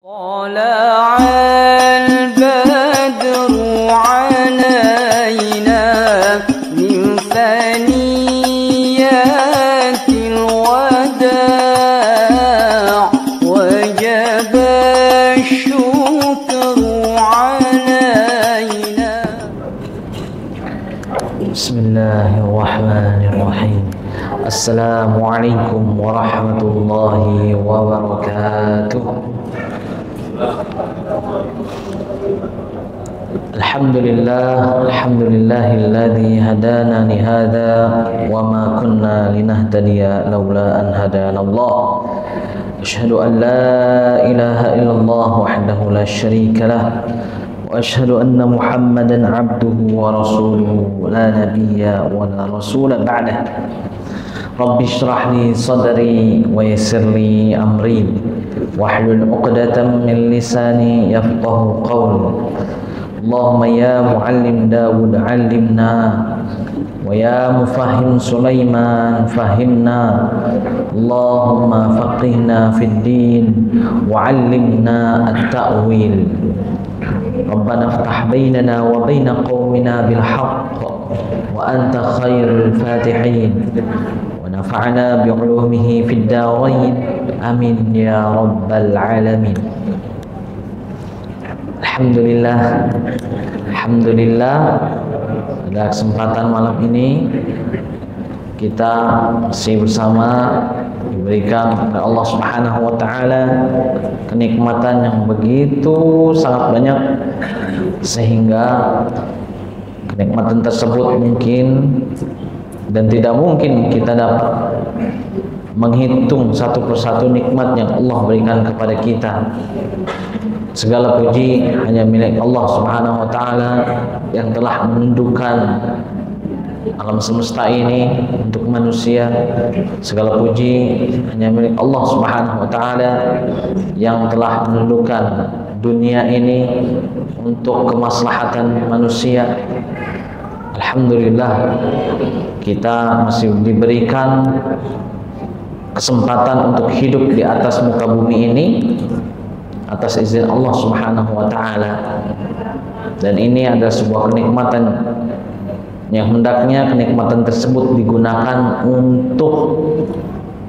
طلع البدر علينا من ثنيات الوداع وجب الشكر علينا. بسم الله الرحمن الرحيم. السلام عليكم ورحمة الله وبركاته. الحمد لله الذي هدانا لهذا وما كنا لنهتدي لولا أن هدانا الله. أشهد أن لا إله إلا الله وحده لا شريك له وأشهد أن محمدا عبده ورسوله لا نبي ولا رسول بعده. رب اشرح لي صدري ويسر لي أمري واحلل عقدة من لساني يفقه قولي. اللهم يا معلم داود علمنا ويا مفهم سليمان فهمنا. اللهم فقهنا في الدين وعلمنا التأويل. ربنا افتح بيننا وبين قومنا بالحق وأنت خير الفاتحين ونفعنا بعلومه في الدارين آمين يا رب العالمين. Alhamdulillah pada kesempatan malam ini kita masih bersama, diberikan oleh Allah Subhanahu wa taala kenikmatan yang begitu sangat banyak, sehingga kenikmatan tersebut mungkin dan tidak mungkin kita dapat menghitung satu persatu nikmat yang Allah berikan kepada kita. Segala puji hanya milik Allah Subhanahu wa taala yang telah menundukkan alam semesta ini untuk manusia. Segala puji hanya milik Allah Subhanahu wa taala yang telah menundukkan dunia ini untuk kemaslahatan manusia. Alhamdulillah kita masih diberikan kesempatan untuk hidup di atas muka bumi ini atas izin Allah Subhanahu wa taala. Dan ini adalah sebuah kenikmatan yang hendaknya kenikmatan tersebut digunakan untuk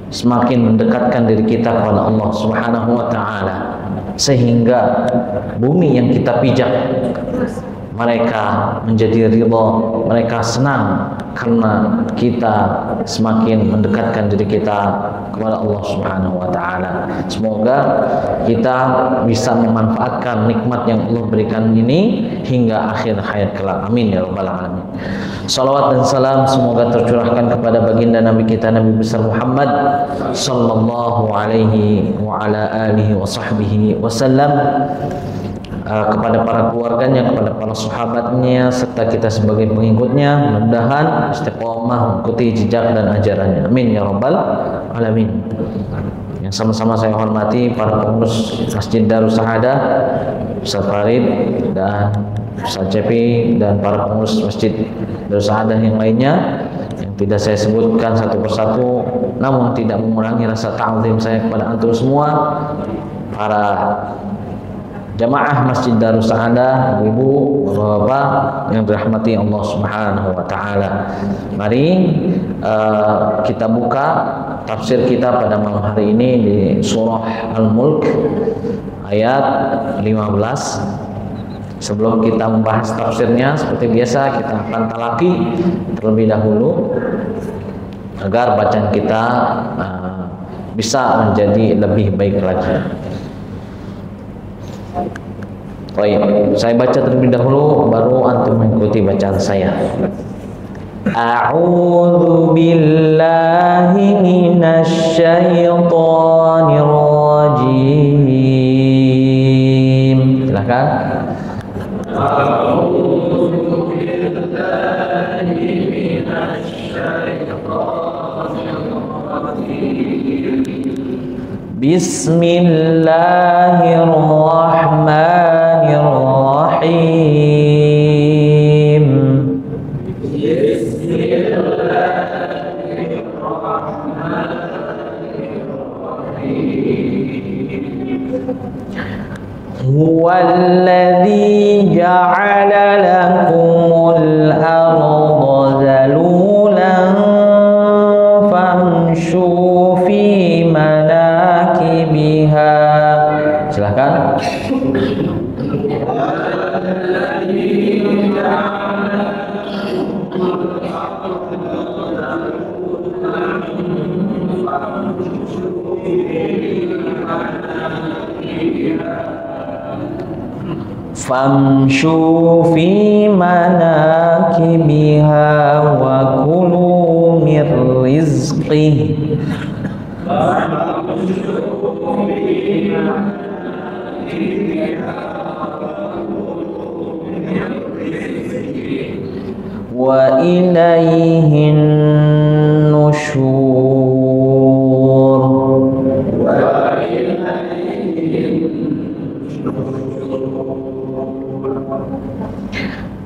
semakin mendekatkan diri kita kepada Allah Subhanahu wa taala, sehingga bumi yang kita pijak mereka menjadi ridha, mereka senang karena kita semakin mendekatkan diri kita kepada Allah Subhanahu wa taala. Semoga kita bisa memanfaatkan nikmat yang Allah berikan ini hingga akhir hayat kelak. Amin ya rabbal alamin. Salawat dan salam semoga tercurahkan kepada baginda Nabi kita Nabi besar Muhammad sallallahu alaihi wa ala alihi wa sahbihi wasallam, kepada para keluarganya, kepada para sahabatnya, serta kita sebagai pengikutnya. Mudah-mudahan istiqomah mengikuti jejak dan ajarannya. Amin ya rabbal alamin. Yang sama-sama saya hormati para pengurus Masjid Darus Saadah, Ustaz Farid dan Ustaz Cepi, dan para pengurus Masjid Darus Saadah yang lainnya yang tidak saya sebutkan satu persatu, namun tidak mengurangi rasa ta'zim saya kepada antum semua, para jamaah Masjid Darus Saadah, ibu-ibu, bapak-bapak yang dirahmati Allah Subhanahu wa taala. Mari kita buka tafsir kita pada malam hari ini di surah Al-Mulk ayat 15. Sebelum kita membahas tafsirnya, seperti biasa kita akan talaki terlebih dahulu agar bacaan kita bisa menjadi lebih baik lagi. Baik, saya baca terlebih dahulu baru antum mengikuti bacaan saya. A'udzu billahi minasy syaithanir rajim. Silakan. A'udzu billahi minasy syaithanir rajim. Bismillahirrahmanirrahim. Bismillahirrahmanirrahim. Huwallazi ja'ala lakumul arda zalulan famshu fi manakibiha. Silakan. Famshu fi manakibiha wa kulu mir rizqih. Wa ilaihin nusyur.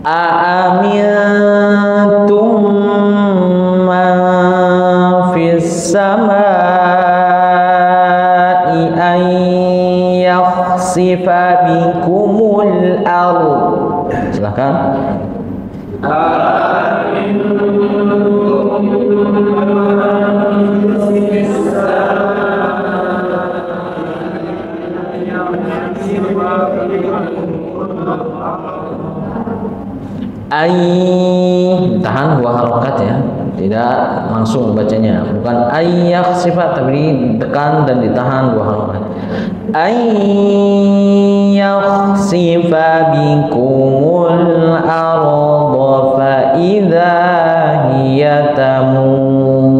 Aamintum man fis samai an yakhsifa bikumul ardh. Silakan. Tahan dua harokat ya, tidak langsung bacanya, bukan ayyak sifat tapi ditekan dan ditahan dua harokat. Ayyak sifat bikumul arda fa idza hiya tamur.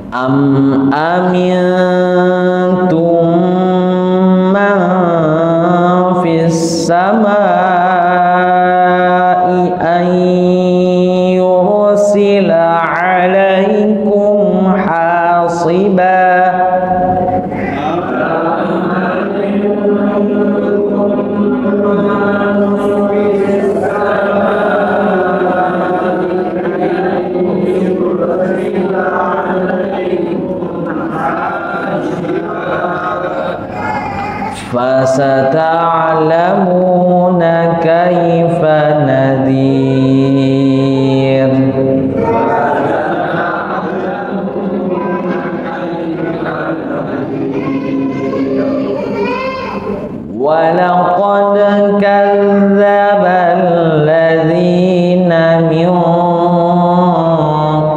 Am amintum man fis samai an yursila alaikum hasiba. Fasata'lamuna kaifa nadhir. Walaqad kadzdzaba alladzina min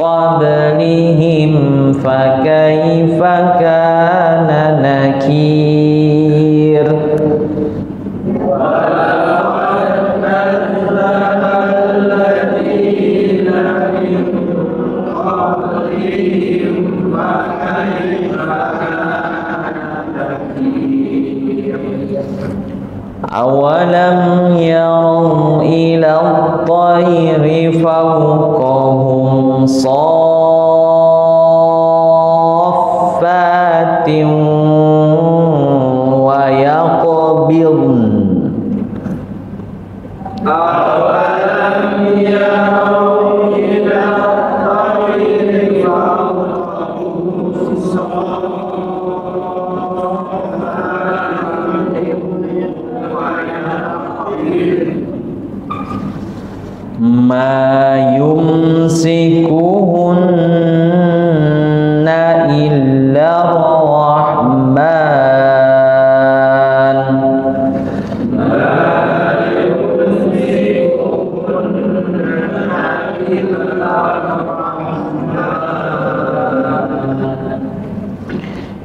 qablihim fakaifa kana nakir. Awalam yarau ila at-tayri fawqahum saffatin wa yaqbidun. Awalam yarau ila at-tayri fawqahum saffatin ma yumsikuhunna illa rahman.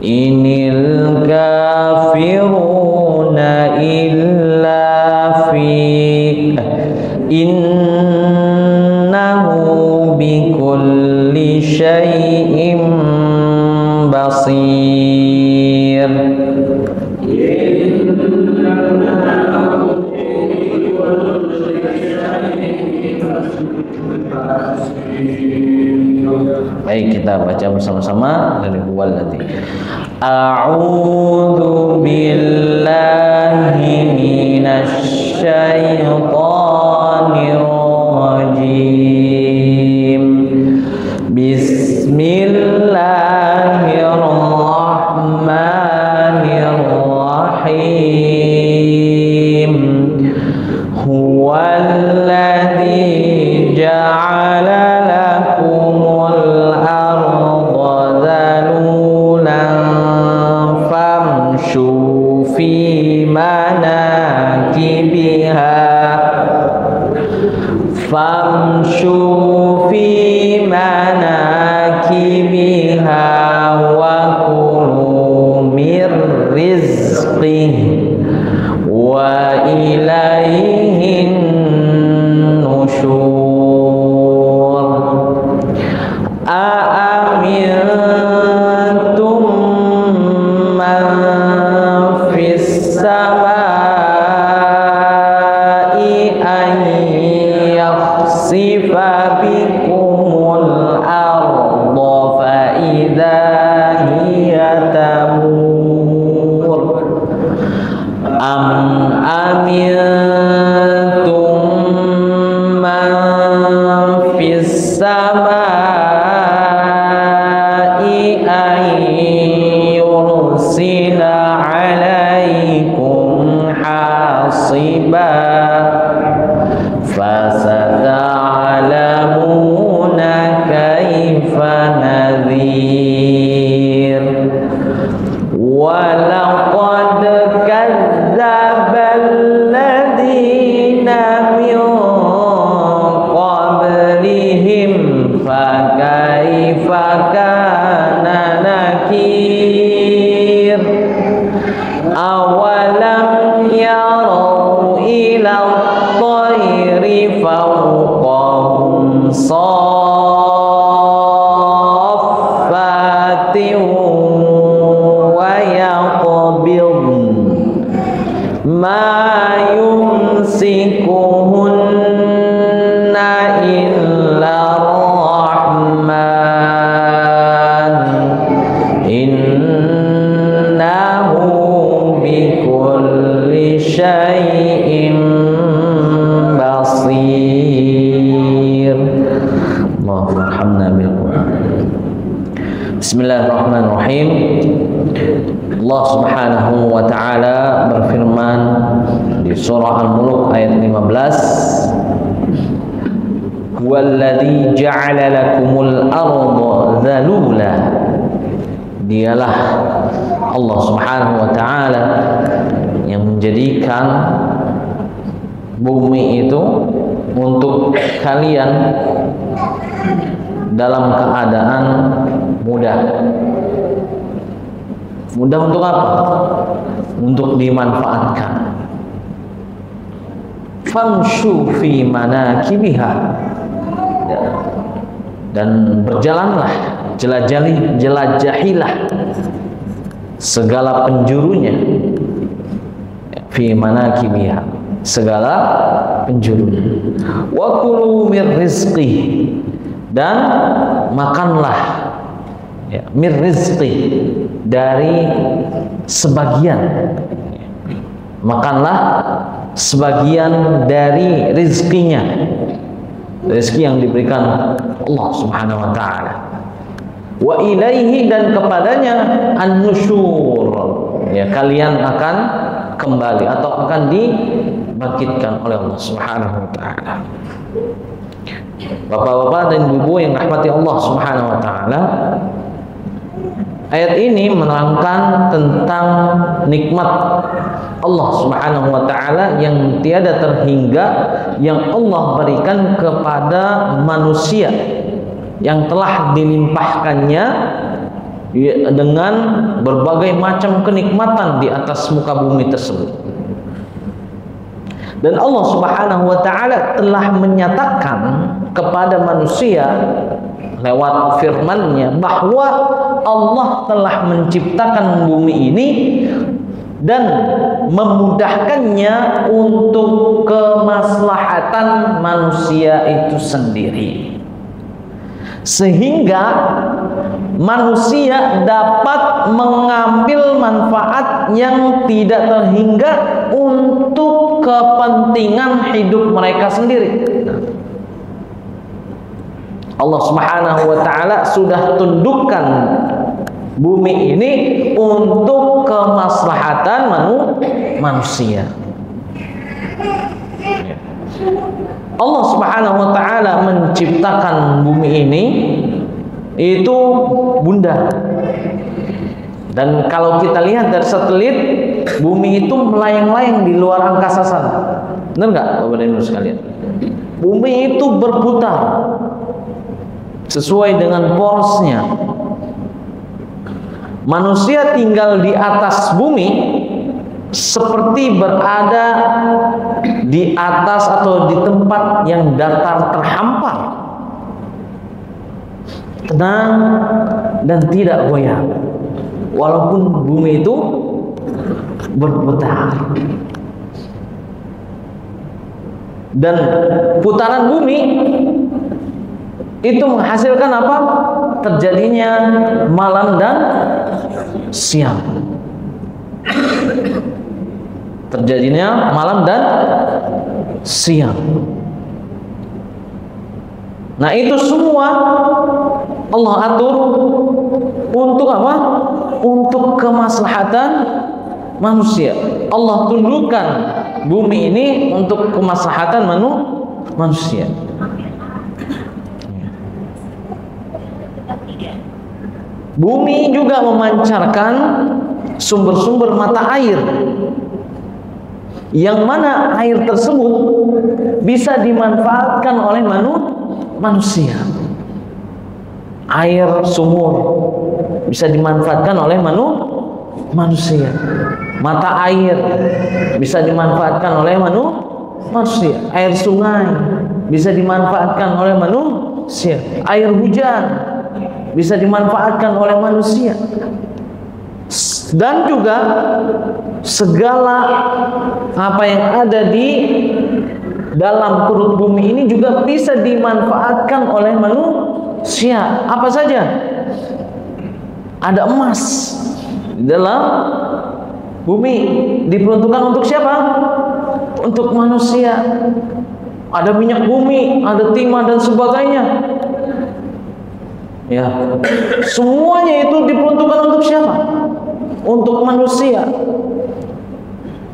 Inil kafiruna illa fi innahu bikulli syai'in basir. Baik, kita baca bersama-sama dari Huwallazi. A'udzu billahi minasy minasyaitonir rajim. Bismillahirrahmanirrahim. Huwallazi ja'ala lakumul arda dhalulan famshu fi manakibiha wa kulu mir rizqihi wa ilaihin nusyur. Aamintum man fis samai an yakhsifa bikumul arda fa idza hiya tamur. Am amintum man fis samai an yursila alaikum hasiba fasata'lamuna kaifa nadhir. Walaqad kadzdzabal ladzina min qablihim fakaifa kana nakir. Awalam yarau ila at-tayri fawqahum saffatin wa yaqbidun ma yumsikuhunna illa rahman innahu bikulli syai'in basir. Allahumma arhamna bil Qur'an. Bismillahirrahmanirrahim. Allah Subhanahu wa taala berfirman di surah Al-Mulk ayat 15, Huwallazi ja'ala lakumul arda dzalula. Dialah Allah Subhanahu wa taala yang menjadikan bumi itu untuk kalian dalam keadaan mudah. Mudah untuk apa? Untuk dimanfaatkan. Famshu fi manakibiha. Dan berjalanlah, jelajahilah segala penjurunya. Fi manakibiha, segala penjurunya. Wa kulu mir rizqi, dan makanlah ya, mir rizqi, dari sebagian, makanlah sebagian dari rizkinya, rezeki yang diberikan Allah Subhanahu wa taala. Wa ilaihi, dan kepadanya an-nusyur, ya, kalian akan kembali atau akan dibangkitkan oleh Allah Subhanahu wa taala. Bapak-bapak dan ibu yang rahmati Allah Subhanahu wa taala, ayat ini menerangkan tentang nikmat Allah Subhanahu wa taala yang tiada terhingga yang Allah berikan kepada manusia, yang telah dilimpahkannya dengan berbagai macam kenikmatan di atas muka bumi tersebut. Dan Allah Subhanahu wa taala telah menyatakan kepada manusia lewat firman-Nya bahwa Allah telah menciptakan bumi ini dan memudahkannya untuk kemaslahatan manusia itu sendiri. Sehingga manusia dapat mengambil manfaat yang tidak terhingga untuk kepentingan hidup mereka sendiri. Allah Subhanahu wa taala sudah tundukkan bumi ini untuk kemaslahatan manusia. Allah Subhanahu wa taala menciptakan bumi ini itu bunda. Dan kalau kita lihat dari satelit, bumi itu melayang-layang di luar angkasa sana. Benar nggak, Bapak dan Ibu sekalian? Bumi itu berputar sesuai dengan porosnya. Manusia tinggal di atas bumi seperti berada di atas atau di tempat yang datar terhampar, tenang dan tidak goyah, walaupun bumi itu berputar. Dan putaran bumi itu menghasilkan apa? Terjadinya malam dan siang. Terjadinya malam dan siang. Nah, itu semua Allah atur untuk apa? Untuk kemaslahatan manusia. Allah tundukkan bumi ini untuk kemaslahatan manusia. Bumi juga memancarkan sumber-sumber mata air, yang mana air tersebut bisa dimanfaatkan oleh manusia. Air sumur bisa dimanfaatkan oleh manusia. Mata air bisa dimanfaatkan oleh manusia. Air sungai bisa dimanfaatkan oleh manusia. Air hujan bisa dimanfaatkan oleh manusia. Dan juga segala apa yang ada di dalam perut bumi ini juga bisa dimanfaatkan oleh manusia. Apa saja? Ada emas di dalam bumi, diperuntukkan untuk siapa? Untuk manusia. Ada minyak bumi, ada timah dan sebagainya. Ya, semuanya itu diperuntukkan untuk siapa? Untuk manusia.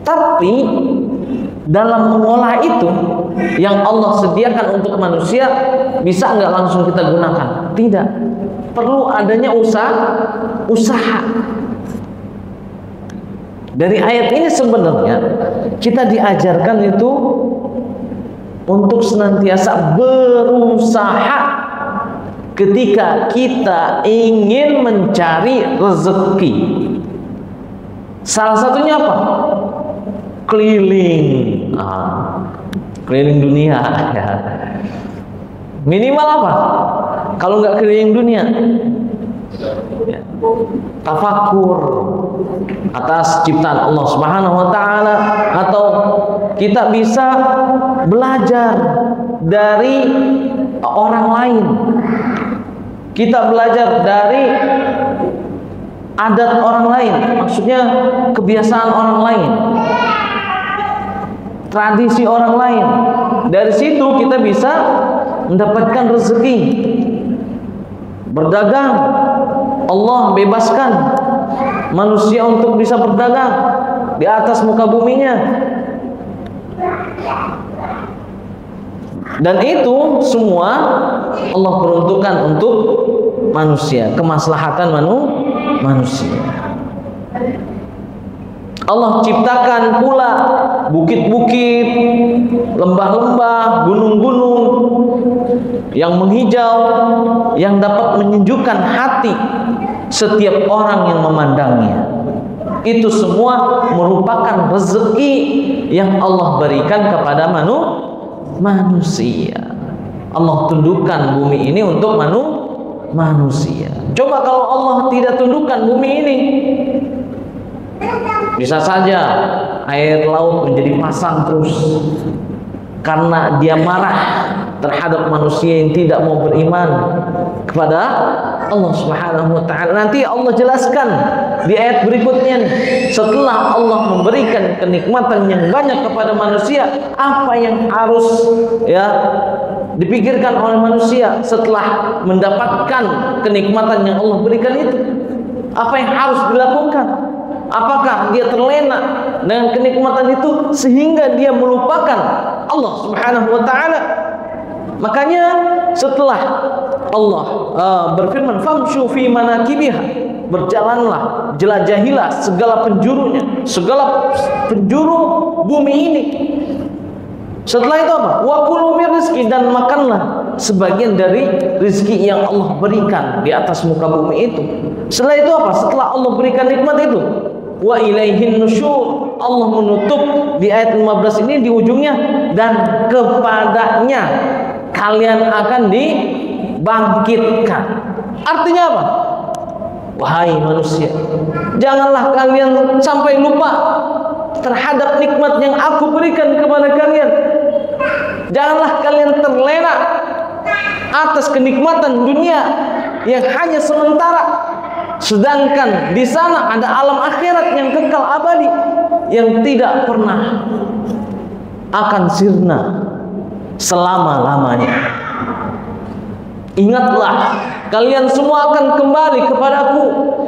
Tapi dalam mengolah itu yang Allah sediakan untuk manusia, bisa nggak langsung kita gunakan? Tidak. Perlu adanya usaha. Dari ayat ini sebenarnya kita diajarkan itu untuk senantiasa berusaha ketika kita ingin mencari rezeki. Salah satunya apa? Keliling, keliling dunia. Ya. Minimal apa? Kalau nggak keliling dunia, ya, tafakur atas ciptaan Allah Subhanahu wa taala, atau kita bisa belajar dari orang lain. Kita belajar dari adat orang lain, maksudnya kebiasaan orang lain, tradisi orang lain. Dari situ kita bisa mendapatkan rezeki. Berdagang, Allah bebaskan manusia untuk bisa berdagang di atas muka buminya. Dan itu semua Allah peruntukkan untuk manusia, kemaslahatan manusia. Allah ciptakan pula bukit-bukit, lembah-lembah, gunung-gunung yang menghijau, yang dapat menyejukkan hati setiap orang yang memandangnya. Itu semua merupakan rezeki yang Allah berikan kepada manusia. Allah tundukkan bumi ini untuk manusia. Coba kalau Allah tidak tundukkan bumi ini, bisa saja air laut menjadi pasang terus, karena dia marah terhadap manusia yang tidak mau beriman kepada Allah Subhanahu wa taala. Nanti Allah jelaskan di ayat berikutnya nih. Setelah Allah memberikan kenikmatan yang banyak kepada manusia, apa yang harus ya dipikirkan oleh manusia setelah mendapatkan kenikmatan yang Allah berikan itu? Apa yang harus dilakukan? Apakah dia terlena dengan kenikmatan itu sehingga dia melupakan Allah Subhanahu wa taala? Makanya setelah Allah berfirman, famshu fi manakibiha, berjalanlah, jelajahilah segala penjurunya, segala penjuru bumi ini. Setelah itu apa? Wa kulu min rizqi, dan makanlah sebagian dari rizki yang Allah berikan di atas muka bumi itu. Setelah itu apa? Setelah Allah berikan nikmat itu, wa ilaihin nusyur, Allah menutup di ayat 15 ini di ujungnya, dan kepadanya kalian akan dibangkitkan. Artinya apa? Wahai manusia, janganlah kalian sampai lupa terhadap nikmat yang aku berikan kepada kalian. Janganlah kalian terlena atas kenikmatan dunia yang hanya sementara, sedangkan di sana ada alam akhirat yang kekal abadi, yang tidak pernah akan sirna selama-lamanya. Ingatlah, kalian semua akan kembali kepadaku,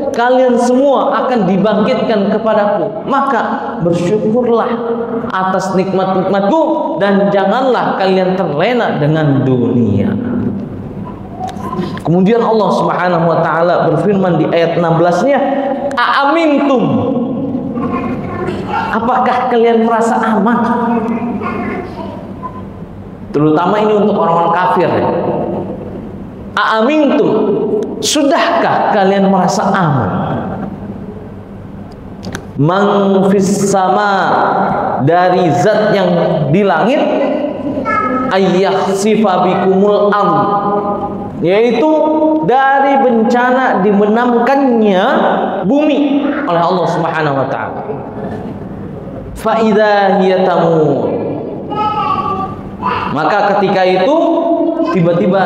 kalian semua akan dibangkitkan kepadaku. Maka bersyukurlah atas nikmat-nikmatku, dan janganlah kalian terlena dengan dunia. Kemudian Allah Subhanahu wa taala berfirman di ayat 16-nya, a'amintum, apakah kalian merasa aman? Terutama ini untuk orang-orang kafir ya. A'amintum, sudahkah kalian merasa aman? Man fis sama, dari zat yang di langit, ayyakhsifa bikumul ardh, yaitu dari bencana dimenamkannya bumi oleh Allah Subhanahu wa taala. Fa idza hiya tamur, maka ketika itu tiba-tiba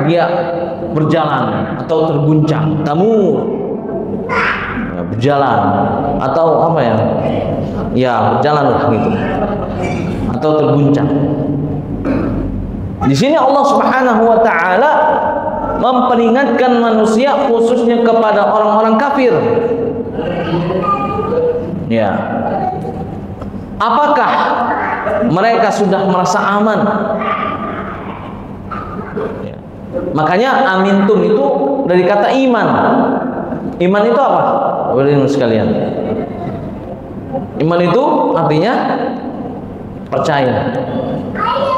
dia berjalan atau terguncang. Tamur, ya, berjalan atau apa ya? Ya, berjalan lah gitu. Atau terguncang. Di sini Allah Subhanahu wa taala memperingatkan manusia, khususnya kepada orang-orang kafir. Ya. Apakah mereka sudah merasa aman? Ya. Makanya amintum itu dari kata iman. Iman itu apa? Hadirin sekalian. Iman itu artinya percaya.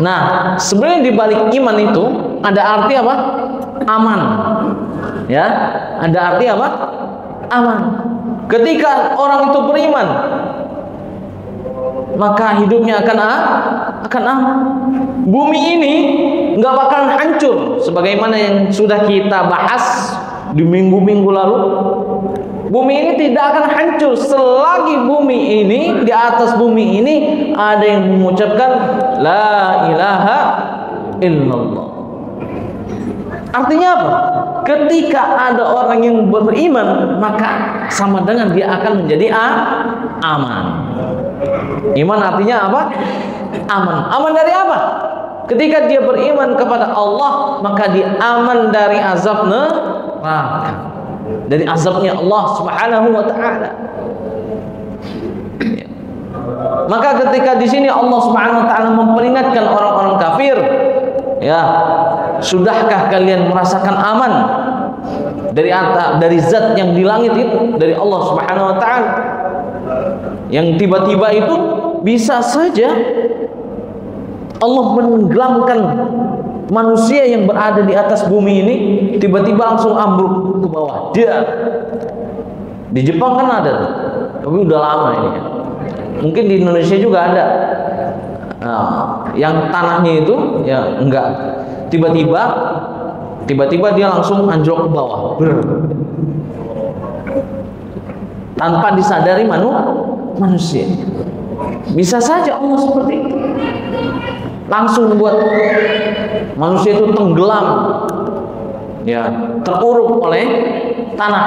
Nah, sebenarnya di balik iman itu ada arti apa? Aman. Ya, ada arti apa? Aman. Ketika orang itu beriman, maka hidupnya akan aman. Bumi ini nggak bakalan hancur, sebagaimana yang sudah kita bahas di minggu-minggu lalu. Bumi ini tidak akan hancur selagi bumi ini, di atas bumi ini ada yang mengucapkan la ilaha illallah. Artinya apa? Ketika ada orang yang beriman, maka sama dengan dia akan menjadi aman. Iman artinya apa? Aman. Aman dari apa? Ketika dia beriman kepada Allah, maka dia aman dari azab neraka, dari azabnya Allah Subhanahu wa taala. Maka ketika di sini Allah Subhanahu wa taala memperingatkan orang-orang kafir, ya, sudahkah kalian merasakan aman dari zat yang di langit itu, dari Allah Subhanahu wa taala, yang tiba-tiba itu bisa saja Allah menenggelamkan manusia yang berada di atas bumi ini, tiba-tiba langsung ambruk ke bawah. Dia di Jepang kan ada, tapi udah lama ini. Mungkin di Indonesia juga ada. Yang tanahnya itu ya enggak, tiba-tiba dia langsung anjlok ke bawah, tanpa disadari manusia. Bisa saja Allah seperti itu, langsung buat manusia itu tenggelam ya, teruruk oleh tanah.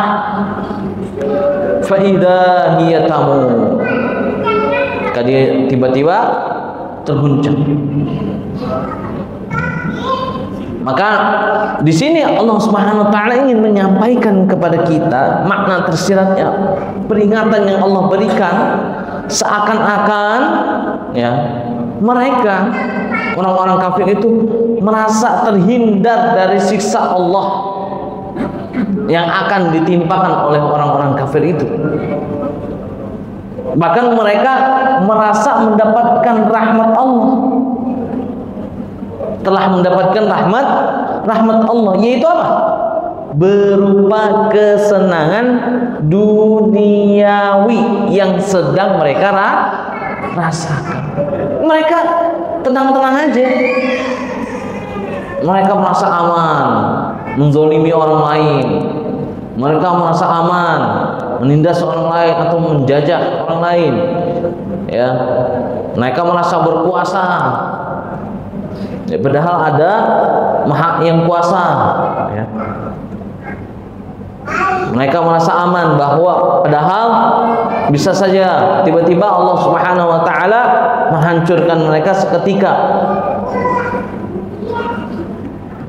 Fa idza hiya tamur. Tiba-tiba terguncang. Maka di sini Allah Subhanahu wa taala ingin menyampaikan kepada kita makna tersiratnya peringatan yang Allah berikan, seakan-akan ya mereka orang-orang kafir itu merasa terhindar dari siksa Allah yang akan ditimpakan oleh orang-orang kafir itu. Bahkan mereka merasa mendapatkan rahmat Allah, telah mendapatkan rahmat Allah, yaitu apa? Berupa kesenangan duniawi yang sedang mereka rasakan. Mereka tenang-tenang aja. Mereka merasa aman menzolimi orang lain. Mereka merasa aman menindas orang lain atau menjajah orang lain. Ya, mereka merasa berkuasa. Ya, padahal ada Maha yang kuasa. Ya. Mereka merasa aman bahwa padahal bisa saja tiba-tiba Allah Subhanahu wa taala menghancurkan mereka seketika.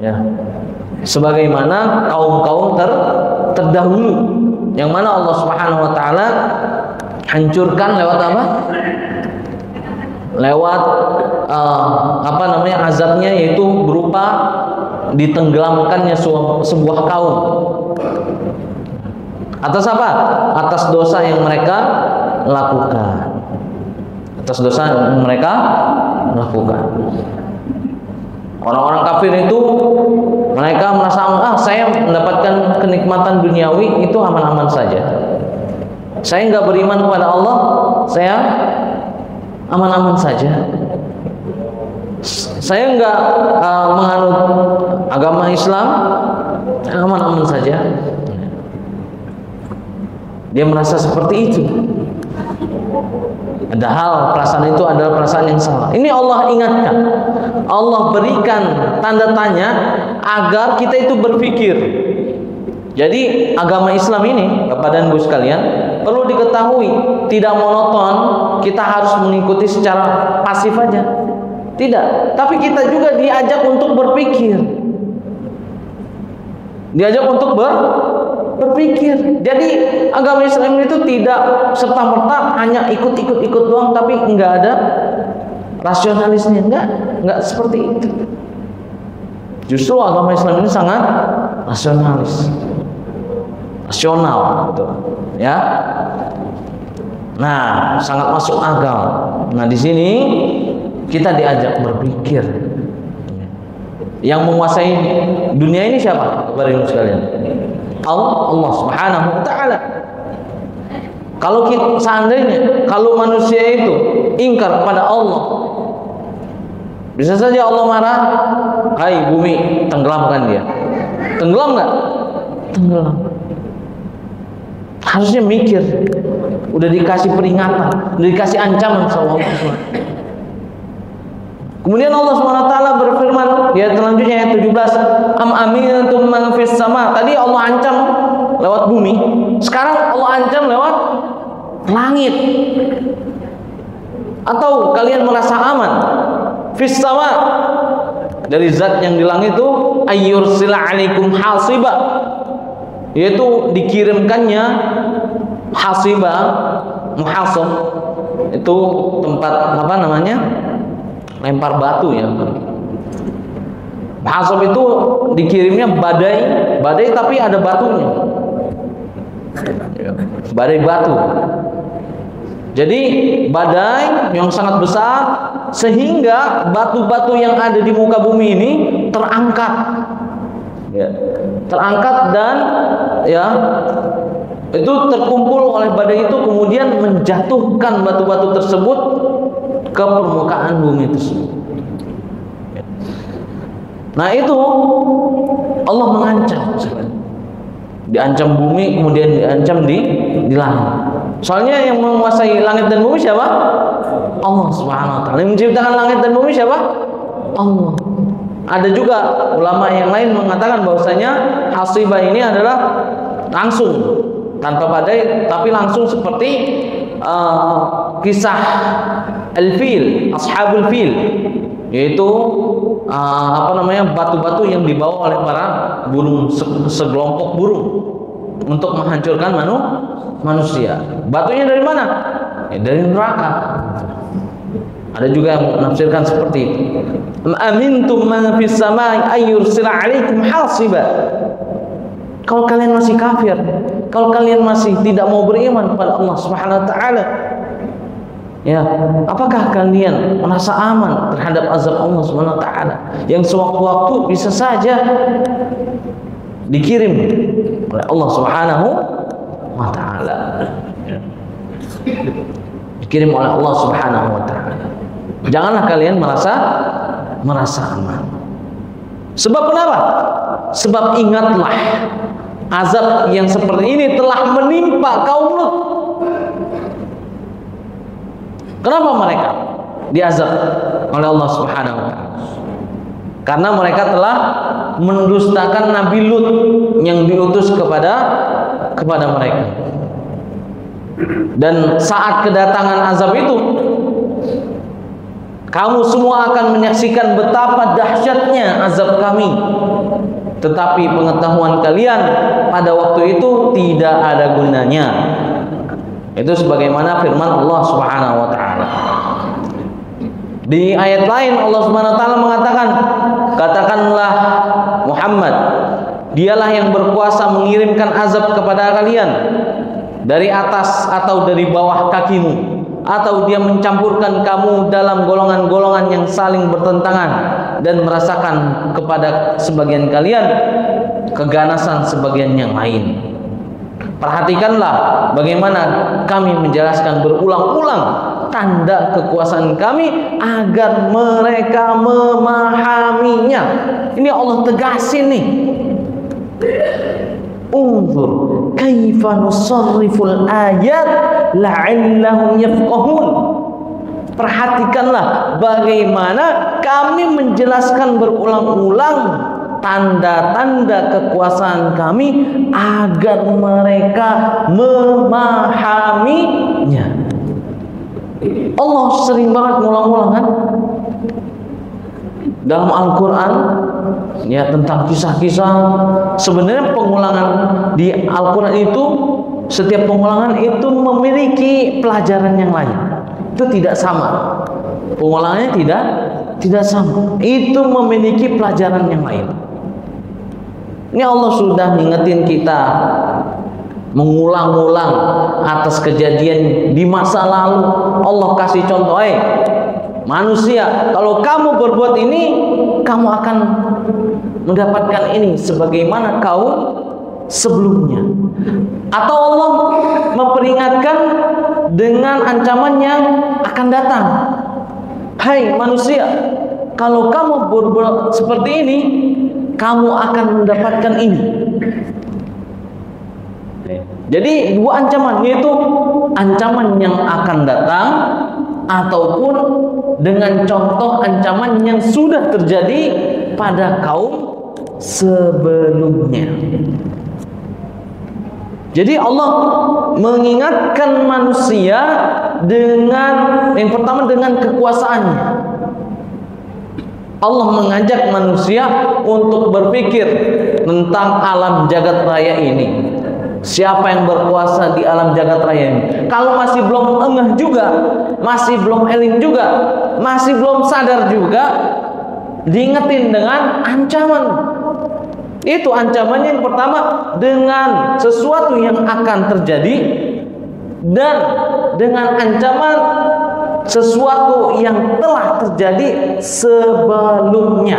Ya. Sebagaimana kaum-kaum terdahulu yang mana Allah Subhanahu wa taala hancurkan lewat apa? Lewat azabnya, yaitu berupa ditenggelamkannya sebuah kaum. Atas apa? Atas dosa yang mereka lakukan. Atas dosa yang mereka lakukan. Orang-orang kafir itu mereka merasa saya mendapatkan kenikmatan duniawi itu aman-aman saja. Saya nggak beriman kepada Allah, saya aman-aman saja. Saya nggak menganut agama Islam, aman-aman saja. Dia merasa seperti itu. Padahal perasaan itu adalah perasaan yang salah. Ini Allah ingatkan, Allah berikan tanda tanya agar kita itu berpikir. Jadi agama Islam ini, Bapak dan Ibu sekalian, perlu diketahui tidak monoton kita harus mengikuti secara pasif aja. Tidak, tapi kita juga diajak untuk berpikir. Diajak untuk berpikir. Jadi agama Islam itu tidak serta-merta hanya ikut doang, tapi enggak ada rasionalisnya. Enggak seperti itu. Justru agama Islam ini sangat rasional, gitu. Ya. Nah, sangat masuk akal. Nah, di sini kita diajak berpikir. Yang menguasai dunia ini siapa? Bapak Ibu sekalian, Allah Subhanahu wa taala. Kalau seandainya kalau manusia itu ingkar kepada Allah, bisa saja Allah marah, hai bumi, tenggelamkan dia. Tenggelam nggak? Tenggelam. Harusnya mikir. Udah dikasih peringatan, udah dikasih ancaman sama Allah. Kemudian Allah SWT berfirman di ayat selanjutnya, ayat 17, am amintum man fis sama. Tadi Allah ancam lewat bumi, sekarang Allah ancam lewat langit. Atau kalian merasa aman fis sama, dari zat yang di langit itu, ayyursila alaikum hasiba, yaitu dikirimkannya hasiba, muhasab, itu tempat apa namanya, lempar batu ya. Muhasab itu dikirimnya badai tapi ada batunya, badai batu. Jadi badai yang sangat besar sehingga batu-batu yang ada di muka bumi ini terangkat, ya, terangkat dan ya itu terkumpul oleh badai itu, kemudian menjatuhkan batu-batu tersebut ke permukaan bumi tersebut. Nah itu Allah mengancam, diancam bumi, kemudian diancam di langit. Soalnya yang menguasai langit dan bumi siapa? Allah Subhanahu wa taala. Yang menciptakan langit dan bumi siapa? Allah. Ada juga ulama yang lain mengatakan bahwasanya hasibah ini adalah langsung tanpa badai, tapi langsung seperti kisah al-fil, ashabul fil, yaitu batu-batu yang dibawa oleh para burung, segelompok burung untuk menghancurkan manusia. Batunya dari mana? Ya, dari neraka. Ada juga yang menafsirkan seperti itu. Amintum man fis samai ayyursila 'alaikum hasiba. Kalau kalian masih kafir, kalau kalian masih tidak mau beriman kepada Allah Subhanahu wa taala, ya, apakah kalian merasa aman terhadap azab Allah Subhanahu wa taala yang sewaktu-waktu bisa saja dikirim oleh Allah Subhanahu wa taala? Dikirim oleh Allah Subhanahu wa taala. Janganlah kalian merasa aman. Sebab kenapa? Sebab ingatlah azab yang seperti ini telah menimpa kaum Lut. Kenapa mereka diazab oleh Allah Subhanahu wa taala? Karena mereka telah mendustakan Nabi Lut yang diutus kepada mereka. Dan saat kedatangan azab itu, kamu semua akan menyaksikan betapa dahsyatnya azab kami. Tetapi pengetahuan kalian pada waktu itu tidak ada gunanya. Itu sebagaimana firman Allah Subhanahu wa taala. Di ayat lain Allah Subhanahu wa taala mengatakan, katakanlah Muhammad, dialah yang berkuasa mengirimkan azab kepada kalian dari atas atau dari bawah kakimu, atau dia mencampurkan kamu dalam golongan-golongan yang saling bertentangan dan merasakan kepada sebagian kalian keganasan sebagian yang lain. Perhatikanlah bagaimana kami menjelaskan berulang-ulang tanda kekuasaan kami agar mereka memahaminya. Ini Allah tegasin nih. Unzur kaifa nusarriful ayat la'allahum yafqahun. Perhatikanlah bagaimana kami menjelaskan berulang-ulang tanda-tanda kekuasaan kami agar mereka memahaminya. Allah sering banget ngulang-ulang kan dalam Al-Quran, ya, tentang kisah-kisah. Sebenarnya pengulangan di Al-Quran itu, setiap pengulangan itu memiliki pelajaran yang lain. Itu tidak sama. Pengulangannya tidak sama. Itu memiliki pelajaran yang lain. Ini Allah sudah ngingetin kita, mengulang-ulang atas kejadian di masa lalu. Allah kasih contoh, manusia, kalau kamu berbuat ini, kamu akan mendapatkan ini sebagaimana kaum sebelumnya. Atau Allah memperingatkan dengan ancaman yang akan datang. Hai manusia, kalau kamu berbuat seperti ini, kamu akan mendapatkan ini. Jadi dua ancaman, yaitu ancaman yang akan datang ataupun dengan contoh ancaman yang sudah terjadi pada kaum sebelumnya. Jadi Allah mengingatkan manusia dengan yang pertama dengan kekuasaannya. Allah mengajak manusia untuk berpikir tentang alam jagat raya ini. Siapa yang berkuasa di alam jagat raya ini? Kalau masih belum engah juga, masih belum eling juga, masih belum sadar juga, diingetin dengan ancaman. Itu ancamannya yang pertama dengan sesuatu yang akan terjadi, dan dengan ancaman sesuatu yang telah terjadi sebelumnya.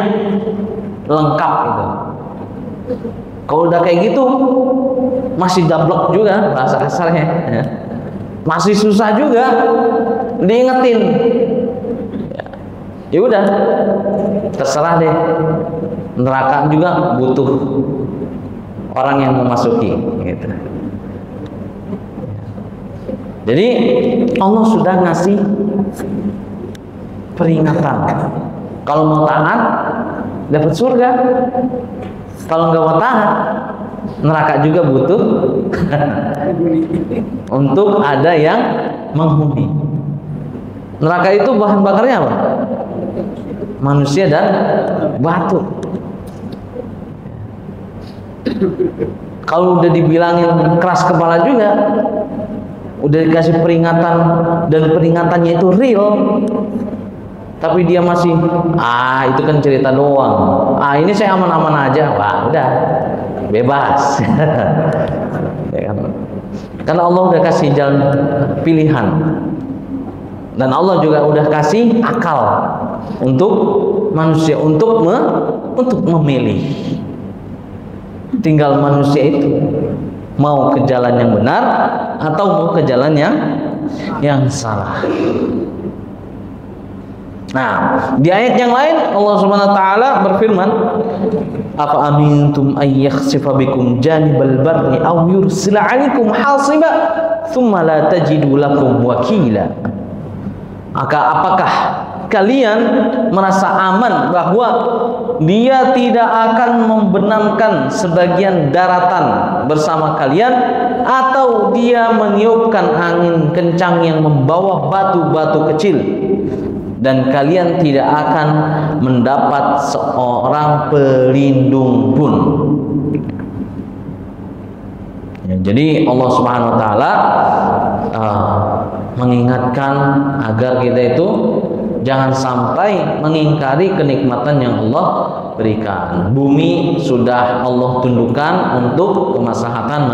Lengkap itu. Kalau udah kayak gitu, masih dablek juga bahasa kasarnya, ya. Masih susah juga diingetin. Ya udah, terserah deh. Neraka juga butuh orang yang memasuki, gitu. Jadi Allah sudah ngasih peringatan. Kalau mau taat, dapat surga. Kalau nggak mau tahan, neraka juga butuh untuk ada yang menghuni. Neraka itu bahan bakarnya apa? Manusia dan batu. Kalau udah dibilangin keras kepala juga, udah dikasih peringatan dan peringatannya itu real, tapi dia masih itu kan cerita doang, ini saya aman-aman aja, wah udah bebas. Ya kan? Karena Allah udah kasih jalan pilihan, dan Allah juga udah kasih akal untuk manusia untuk memilih. Tinggal manusia itu mau ke jalan yang benar atau mau ke jalan yang salah. Nah, di ayat yang lain Allah Subhanahu wa taala berfirman, "Afa amintum ay yakhsifa bikum janibal barri aw yursila 'alaikum hasiba thumma la tajidu lakum wakila." Apakah kalian merasa aman bahwa dia tidak akan membenamkan sebagian daratan bersama kalian, atau dia meniupkan angin kencang yang membawa batu-batu kecil dan kalian tidak akan mendapat seorang pelindung pun. Ya, jadi Allah Subhanahu wa taala mengingatkan agar kita itu jangan sampai mengingkari kenikmatan yang Allah berikan. Bumi sudah Allah tundukkan untuk kemaslahatan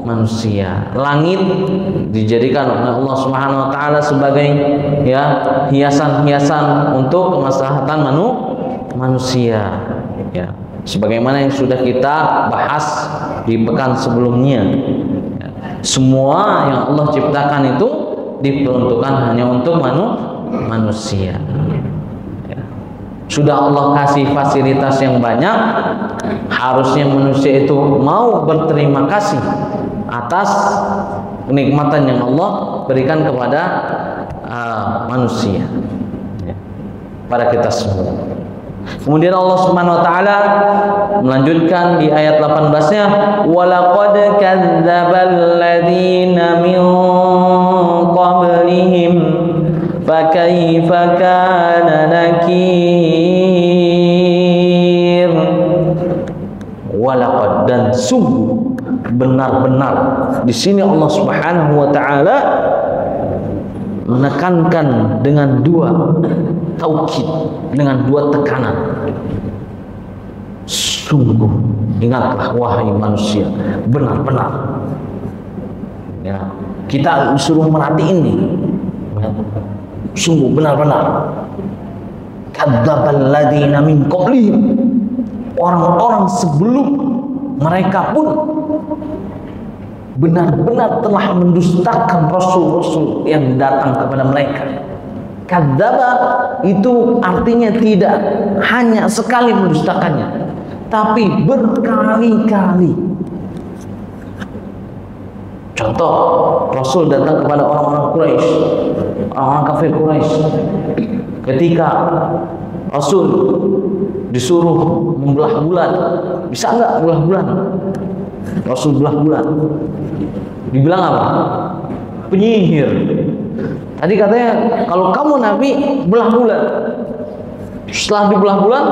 manusia. Langit dijadikan oleh Allah Subhanahu wa taala sebagai hiasan-hiasan untuk kemaslahatan manusia. Ya, sebagaimana yang sudah kita bahas di pekan sebelumnya. Ya, semua yang Allah ciptakan itu diperuntukkan hanya untuk manusia. Ya. Sudah Allah kasih fasilitas yang banyak, harusnya manusia itu mau berterima kasih atas kenikmatan yang Allah berikan kepada manusia, ya, pada kita semua. Kemudian Allah Subhanahu wa taala melanjutkan di ayat 18-nya, walaqad kadzdzabal ladzina min qablihim fakaifa kana nakir. Walaqad, dan sungguh benar-benar, di sini Allah Subhanahu wa taala menekankan dengan dua taukid, dengan dua tekanan. Sungguh, ingatlah wahai manusia, benar-benar. Ya, kita disuruh merhatiin nih. Sungguh benar-benar. Kadzdzabal ladzina min qablihim, orang-orang sebelum mereka pun benar-benar telah mendustakan rasul-rasul yang datang kepada mereka. Kadzdzaba itu artinya tidak hanya sekali mendustakannya, tapi berkali-kali. Contoh, Rasul datang kepada orang-orang Quraisy, orang-orang kafir Quraisy. Ketika Rasul disuruh membelah bulan, bisa nggak belah bulan? Rasul belah bulan. Dibilang apa? Penyihir. Tadi katanya kalau kamu Nabi belah bulan. Setelah dibelah bulan,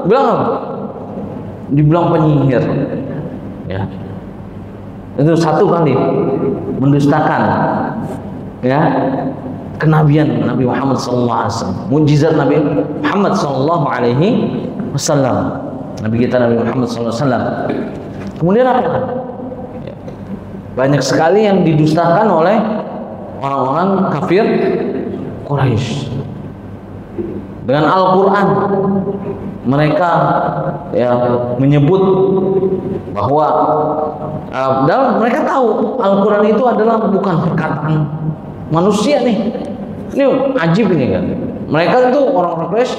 bilang apa? Dibilang penyihir. Ya. Itu satu kali mendustakan, ya, kenabian Nabi Muhammad SAW, mujizat Nabi Muhammad SAW. Nabi kita Nabi Muhammad SAW. Kemudian apa? Banyak sekali yang didustakan oleh orang-orang kafir Quraisy. Dengan Al-Quran mereka menyebut bahwa dalam mereka tahu Al-Quran itu adalah bukan perkataan manusia nih. Ini ajib ini kan. Mereka itu orang-orang Quraisy,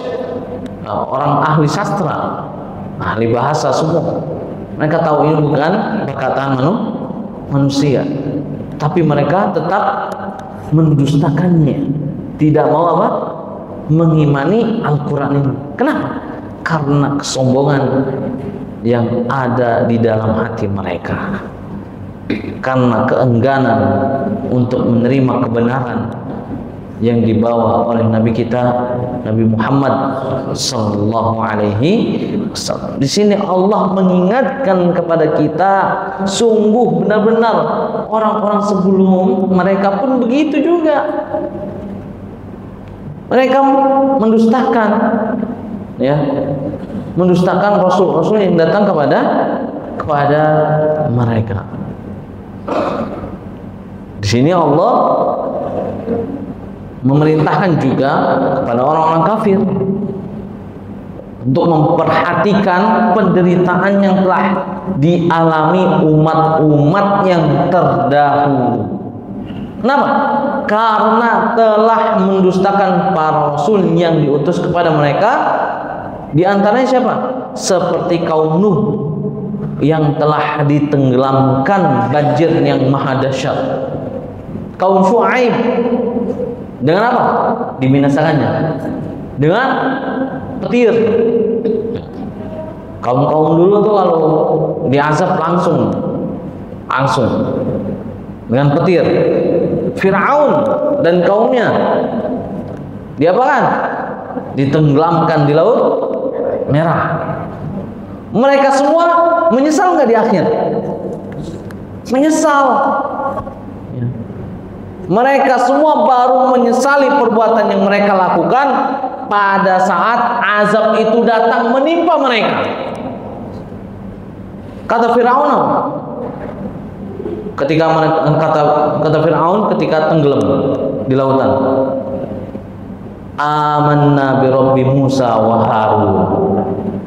orang ahli sastra, ahli bahasa semua. Mereka tahu ini bukan perkataan manusia, tapi mereka tetap mendustakannya, tidak mau mengimani Al-Quran ini. Kenapa? karena kesombongan yang ada di dalam hati mereka, karena keengganan untuk menerima kebenaran yang dibawa oleh Nabi kita Nabi Muhammad sallallahu alaihi wasallam. Di sini Allah mengingatkan kepada kita, sungguh benar-benar orang-orang sebelum mereka pun begitu juga. Mereka mendustakan, ya, mendustakan rasul-rasul yang datang kepada mereka. Di sini Allah memerintahkan juga kepada orang-orang kafir untuk memperhatikan penderitaan yang telah dialami umat-umat yang terdahulu. Kenapa? Karena telah mendustakan para rasul yang diutus kepada mereka. Di antaranya siapa? Seperti kaum Nuh yang telah ditenggelamkan banjir yang maha dahsyat. Kaum Syuaib dengan apa? Dibinasakannya dengan petir. Kaum-kaum dulu tuh kalau diazab langsung dengan petir. Fir'aun dan kaumnya diapakan? Ditenggelamkan di Laut Merah. Mereka semua menyesal nggak di akhir? Menyesal. Mereka semua baru menyesali perbuatan yang mereka lakukan pada saat azab itu datang menimpa mereka. Kata Firaun, kata Firaun ketika tenggelam di lautan, amanna bi Rabbi Musa wa Harun.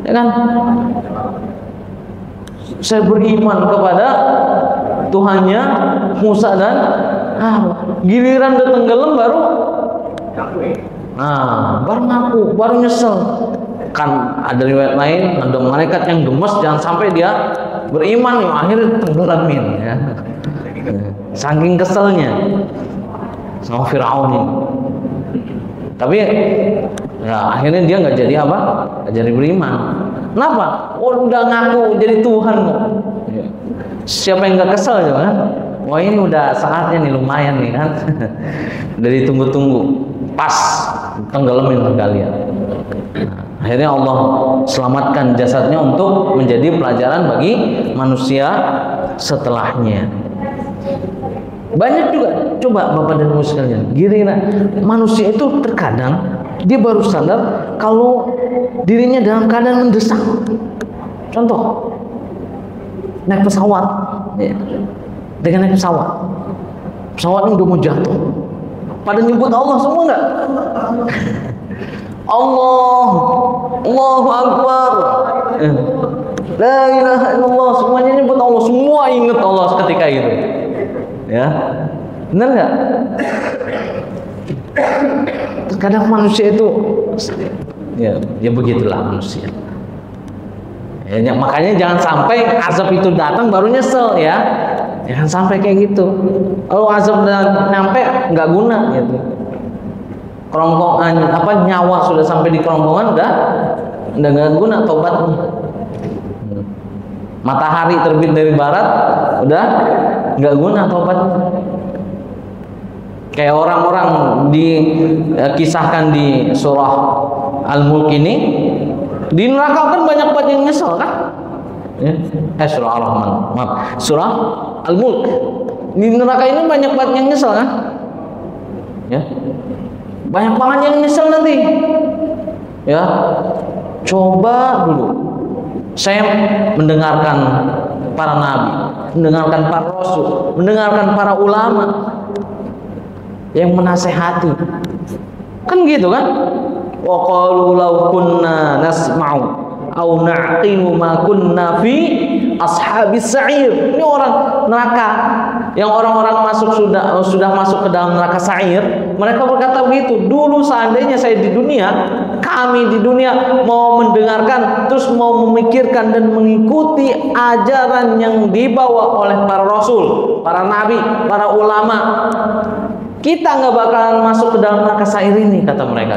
Ya kan? Saya beriman kepada Tuhannya Musa dan giliran udah tenggelam baru ngaku, baru nyesel. Kan ada riwayat lain, ada malaikat yang gemes jangan sampai dia beriman, akhirnya tenggelamin, ya. Saking keselnya sama Firaun ini. Tapi ya akhirnya dia nggak jadi apa? Nggak jadi beriman. Kenapa? Oh, udah ngaku jadi Tuhan kok. Siapa yang nggak kesel coba kan? Wah, ini udah saatnya nih, lumayan nih kan. Dari tunggu-tunggu pas tenggelamin sekalian. Akhirnya Allah selamatkan jasadnya untuk menjadi pelajaran bagi manusia setelahnya. Banyak juga, coba Bapak dan Ibu sekalian, giliran manusia itu terkadang dia baru sadar kalau dirinya dalam keadaan mendesak. Contoh, naik pesawat, ya. Dengan naik pesawatnya udah mau jatuh, pada nyebut Allah semua nggak? Allahu Akbar, la ilaha illallah, semuanya nyebut Allah, semua ingat Allah ketika itu, ya, benar nggak? Terkadang manusia itu, ya begitulah manusia. Ya, makanya jangan sampai azab itu datang baru nyesel, ya. Jangan sampai kayak gitu. Kalau azab udah nyampe nggak guna gitu. Kerongkongan nyawa sudah sampai di kerongkongan udah nggak guna tobatnya. Matahari terbit dari barat udah nggak guna tobatnya. Kayak orang-orang dikisahkan di surah Al-Mulk ini, di neraka kan banyak banget yang nyesel kan? Ya. Surah Al-Rahman, maaf, surah Al-Mulk. Di neraka ini banyak banget yang nyesel kan? Ya. Banyak banget yang nyesel nanti. Ya. Coba dulu saya mendengarkan para nabi, mendengarkan para rasul, mendengarkan para ulama yang menasehati. Kan gitu kan? Wa qalu law kunna nasma'u aw na'qilu ma kunna fi ashabis sa'ir. Ini orang neraka yang orang-orang sudah masuk ke dalam neraka sa'ir, mereka berkata begitu, dulu seandainya saya di dunia, kami di dunia mau mendengarkan terus mau memikirkan dan mengikuti ajaran yang dibawa oleh para rasul, para nabi, para ulama, kita nggak bakalan masuk ke dalam neraka sa'ir ini, kata mereka.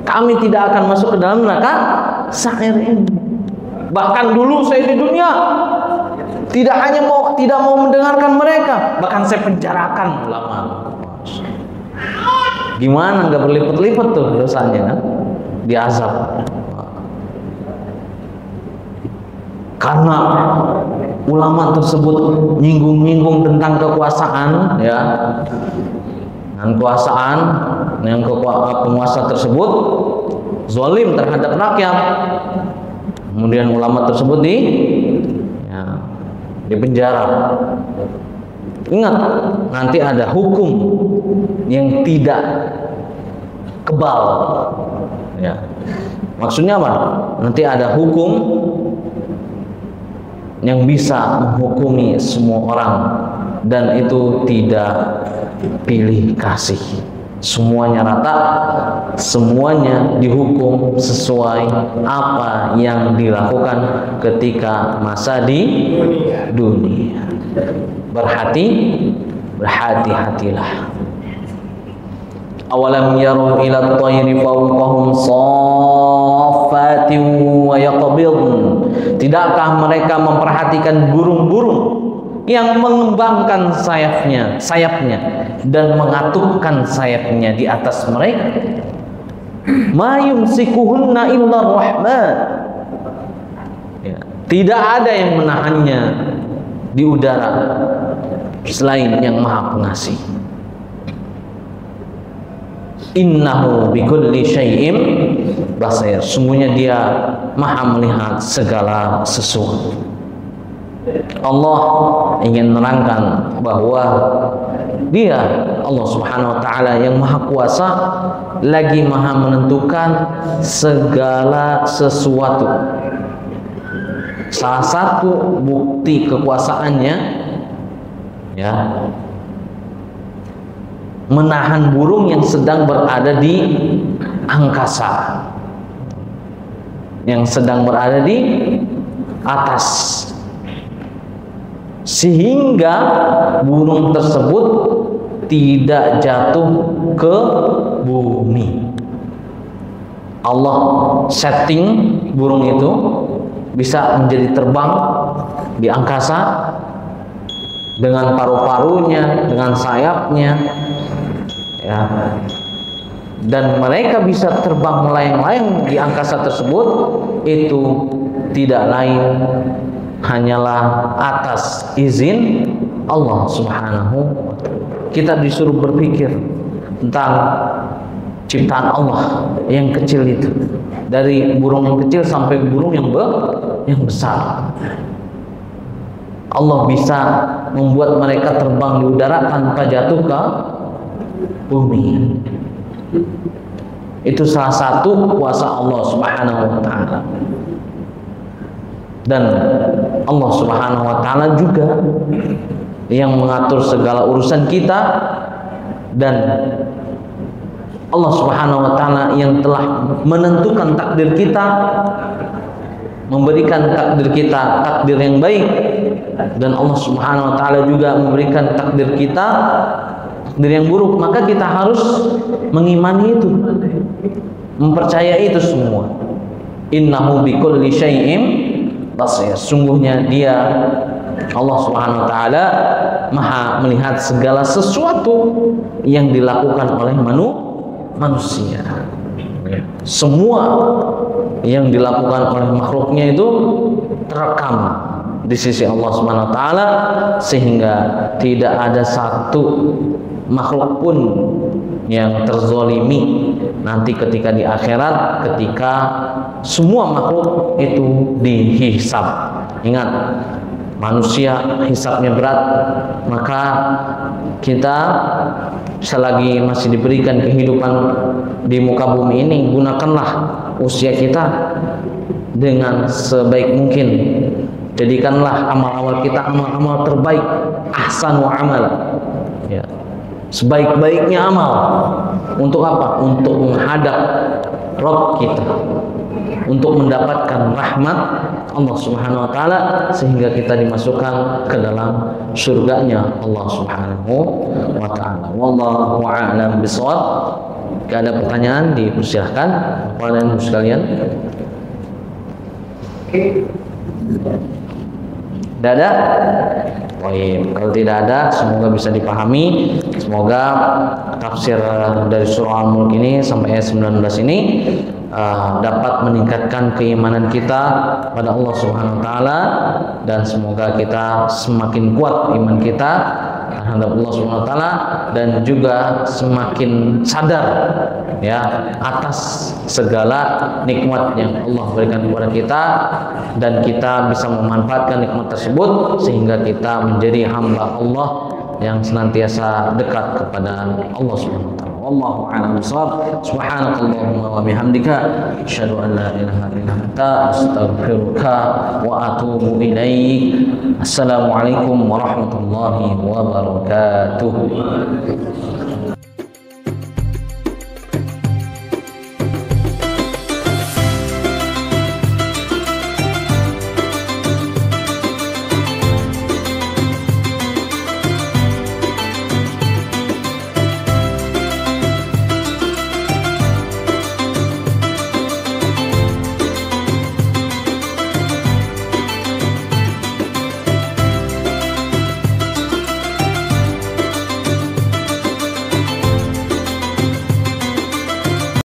Kami tidak akan masuk ke dalam neraka syair ini. Bahkan dulu saya di dunia tidak mau mendengarkan mereka, bahkan saya penjarakan ulama. Gimana nggak berlipat-lipat tuh dosanya kan? Diazab. Karena ulama tersebut nyinggung-nyinggung tentang kekuasaan, ya, dan kekuasaan yang penguasa tersebut zalim terhadap rakyat. Kemudian ulama tersebut di penjara. Ingat, nanti ada hukum yang tidak kebal. Ya. Maksudnya apa? Nanti ada hukum yang bisa menghukumi semua orang, dan itu tidak pilih kasih. Semuanya rata, semuanya dihukum sesuai apa yang dilakukan ketika masa di dunia. Berhati-hatilah. Awalam yaru ila at-tayri fawqahum saffatin wa yaqbidun. Tidakkah mereka memperhatikan burung-burung yang mengembangkan sayapnya dan mengatupkan sayapnya di atas mereka? Ma yumsikuhunna illa rahman. Ya, tidak ada yang menahannya di udara selain yang Maha Pengasih. Innahu bikulli syai'in basir. Sungguhnya Dia Maha melihat segala sesuatu. Allah ingin menerangkan bahwa Dia, Allah Subhanahu wa taala yang Maha Kuasa, lagi Maha menentukan segala sesuatu. Salah satu bukti kekuasaannya, ya, menahan burung yang sedang berada di angkasa, yang sedang berada di atas, sehingga burung tersebut tidak jatuh ke bumi. Allah setting burung itu bisa menjadi terbang di angkasa dengan paru-parunya, dengan sayapnya, ya, dan mereka bisa terbang melayang-layang di angkasa tersebut. Itu tidak lain hanyalah atas izin Allah Subhanahu wa ta'ala. Kita disuruh berpikir tentang ciptaan Allah yang kecil itu, dari burung yang kecil sampai burung yang besar. Allah bisa membuat mereka terbang di udara tanpa jatuh ke bumi. Itu salah satu kuasa Allah Subhanahu wa ta'ala. Dan Allah Subhanahu wa ta'ala juga yang mengatur segala urusan kita, dan Allah Subhanahu wa ta'ala yang telah menentukan takdir kita, memberikan takdir kita takdir yang baik, dan Allah Subhanahu wa ta'ala juga memberikan takdir kita takdir yang buruk. Maka kita harus mengimani itu, mempercayai itu semua. Innahu bikulli syai'in basir. Sungguhnya Dia, Allah Subhanahu wa ta'ala, Maha melihat segala sesuatu yang dilakukan oleh manusia. Semua yang dilakukan oleh makhluknya itu terekam di sisi Allah Subhanahu wa ta'ala, sehingga tidak ada satu makhluk pun yang terzolimi nanti ketika di akhirat, ketika semua makhluk itu dihisab. Ingat, manusia hisabnya berat, maka kita selagi masih diberikan kehidupan di muka bumi ini, gunakanlah usia kita dengan sebaik mungkin. Jadikanlah amal-amal kita amal-amal terbaik, ahsanu amal, ya, sebaik-baiknya amal. Untuk apa? Untuk menghadap Rabb kita, untuk mendapatkan rahmat Allah Subhanahu wa ta'ala, sehingga kita dimasukkan ke dalam surganya Allah Subhanahu wa ta'ala. Wallahu a'lam bishawab. Jika ada pertanyaan, dipersilahkan. Bapak dan Ibu sekalian. Tidak ada? Baik, kalau tidak ada, semoga bisa dipahami. Semoga tafsir dari surah Al-Mulk ini sampai ayat 19 ini dapat meningkatkan keimanan kita pada Allah Subhanahu wa taala, dan semoga kita semakin kuat iman kita terhadap Allah Subhanahu wa taala, dan juga semakin sadar ya atas segala nikmat yang Allah berikan kepada kita, dan kita bisa memanfaatkan nikmat tersebut sehingga kita menjadi hamba Allah yang senantiasa dekat kepada Allah Subhanahu wa taala. Wallahu a'lam bishawab. Subhanakallahumma wa bihamdika asyhadu an la ilaha illa anta astaghfiruka wa atubu ilaik. Assalamualaikum warahmatullahi wabarakatuh.